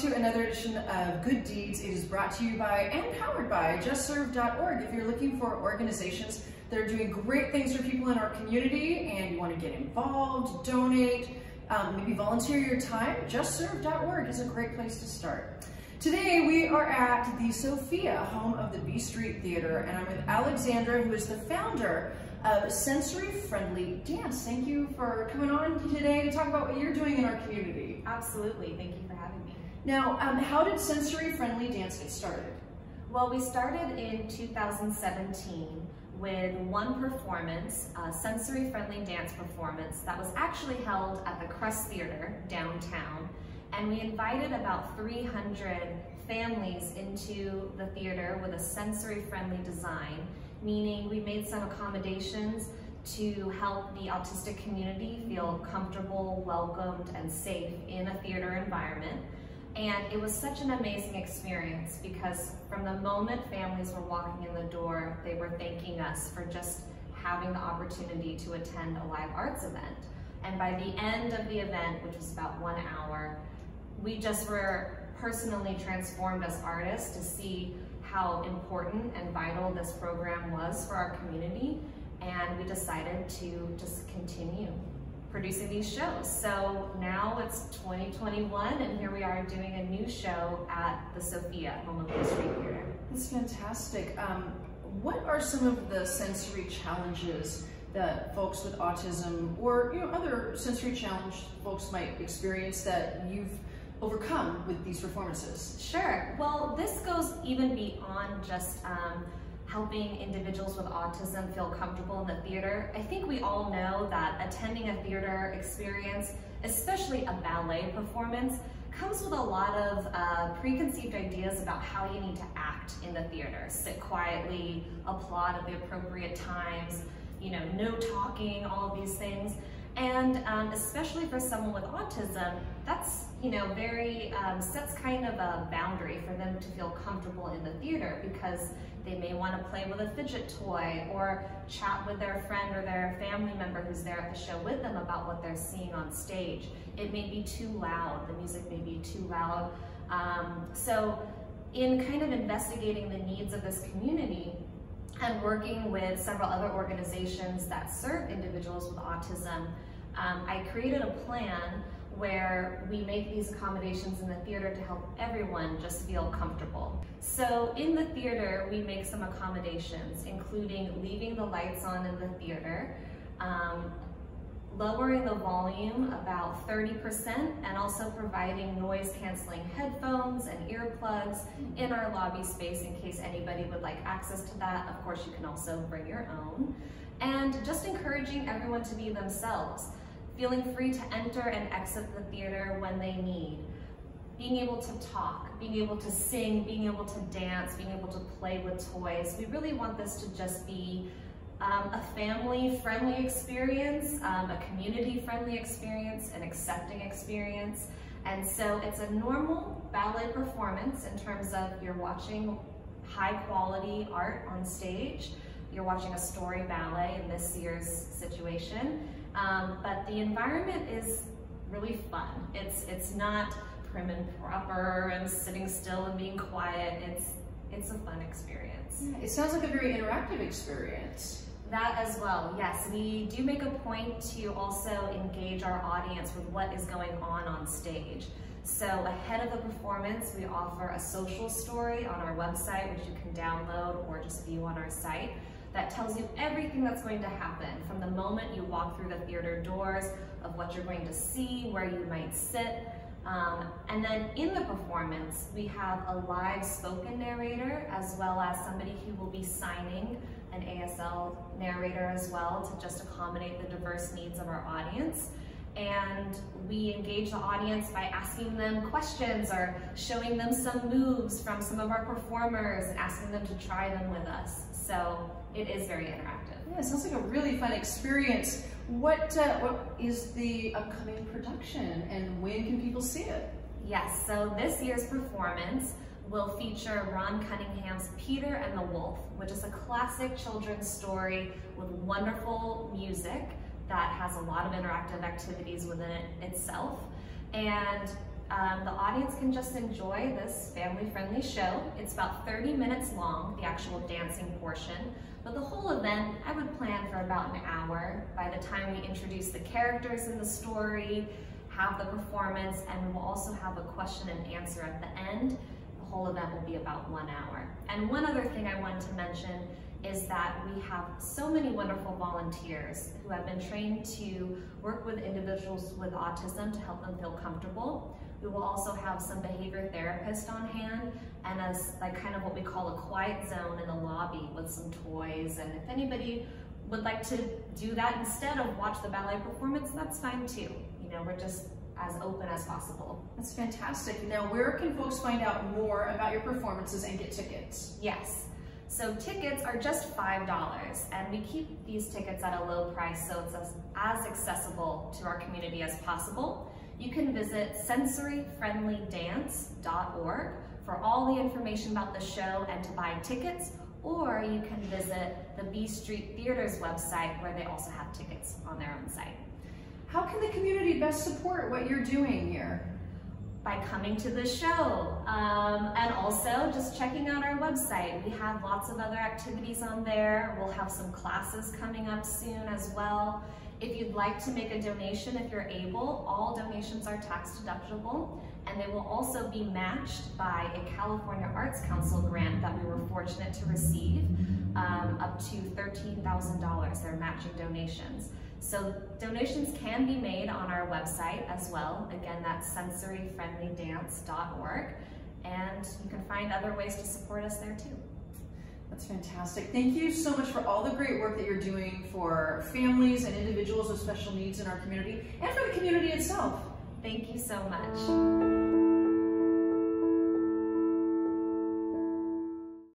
to another edition of Good Deeds. It is brought to you by and powered by justserve.org. If you're looking for organizations that are doing great things for people in our community and you want to get involved, donate, maybe volunteer your time, justserve.org is a great place to start. Today we are at the Sophia, home of the B Street Theater, and I'm with Alexandra, who is the founder of Sensory Friendly Dance. Thank you for coming on today to talk about what you're doing in our community. Absolutely, thank you for having me. Now, how did Sensory Friendly Dance get started? Well, we started in 2017 with one performance, a sensory friendly dance performance that was actually held at the Crest Theater downtown. And we invited about 300 families into the theater with a sensory friendly design, meaning we made some accommodations to help the autistic community feel comfortable, welcomed, and safe in a theater environment. And it was such an amazing experience because from the moment families were walking in the door, they were thanking us for just having the opportunity to attend a live arts event. And by the end of the event, which was about 1 hour, we just were personally transformed as artists to see how important and vital this program was for our community. And we decided to just continue producing these shows. So now it's 2021 and here we are doing a new show at the Sophia, home of the Street Theater. That's fantastic. What are some of the sensory challenges that folks with autism or other sensory challenged folks might experience that you've overcome with these performances? Sure. Well, this goes even beyond just helping individuals with autism feel comfortable in the theater. I think we all know that attending a theater experience, especially a ballet performance, comes with a lot of preconceived ideas about how you need to act in the theater. Sit quietly, applaud at the appropriate times, no talking, all of these things. And especially for someone with autism, that's very sets kind of a boundary for them to feel comfortable in the theater because they may want to play with a fidget toy or chat with their friend or their family member who's there at the show with them about what they're seeing on stage. It may be too loud, the music may be too loud. So in kind of investigating the needs of this community and working with several other organizations that serve individuals with autism, I created a plan where we make these accommodations in the theater to help everyone just feel comfortable. So in the theater, we make some accommodations, including leaving the lights on in the theater, lowering the volume about 30%, and also providing noise-canceling headphones and earplugs in our lobby space in case anybody would like access to that. Of course, you can also bring your own. And just encouraging everyone to be themselves, feeling free to enter and exit the theater when they need, being able to talk, being able to sing, being able to dance, being able to play with toys. We really want this to just be a family-friendly experience, a community-friendly experience, an accepting experience. And so it's a normal ballet performance in terms of you're watching high-quality art on stage. You're watching a story ballet in this year's situation. But the environment is really fun. It's not prim and proper and sitting still and being quiet. It's a fun experience. It sounds like a very interactive experience. That as well, yes. We do make a point to also engage our audience with what is going on stage. So ahead of the performance, we offer a social story on our website, which you can download or just view on our site, that tells you everything that's going to happen from the moment you walk through the theater doors, of what you're going to see, where you might sit. And then in the performance, we have a live spoken narrator as well as somebody who will be signing, an ASL narrator as well, to just accommodate the diverse needs of our audience. And we engage the audience by asking them questions or showing them some moves from some of our performers and asking them to try them with us. So it is very interactive. Yeah, it sounds like a really fun experience. What is the upcoming production and when can people see it? Yes, so this year's performance will feature Ron Cunningham's Peter and the Wolf, which is a classic children's story with wonderful music that has a lot of interactive activities within it itself. And the audience can just enjoy this family-friendly show. It's about 30 minutes long, the actual dancing portion, but the whole event I would plan for about an hour. By the time we introduce the characters in the story, have the performance, and we'll also have a question and answer at the end. The whole event will be about 1 hour. And one other thing I wanted to mention is that we have so many wonderful volunteers who have been trained to work with individuals with autism to help them feel comfortable. We will also have some behavior therapists on hand, and as like kind of what we call a quiet zone in the lobby with some toys. And if anybody would like to do that instead of watch the ballet performance, that's fine too. You know, we're just as open as possible. That's fantastic. Now, where can folks find out more about your performances and get tickets? Yes. So tickets are just $5, and we keep these tickets at a low price so it's as accessible to our community as possible. You can visit sensoryfriendlydance.org for all the information about the show and to buy tickets, or you can visit the B Street Theater's website where they also have tickets on their own site. How can the community best support what you're doing here? By coming to the show, and also just checking out our website. We have lots of other activities on there. We'll have some classes coming up soon as well. If you'd like to make a donation, if you're able, all donations are tax deductible, and they will also be matched by a California Arts Council grant that we were fortunate to receive, up to $13,000. They're matching donations. So donations can be made on our website as well. Again, that's sensoryfriendlydance.org, and you can find other ways to support us there too. That's fantastic. Thank you so much for all the great work that you're doing for families and individuals with special needs in our community and for the community itself. Thank you so much.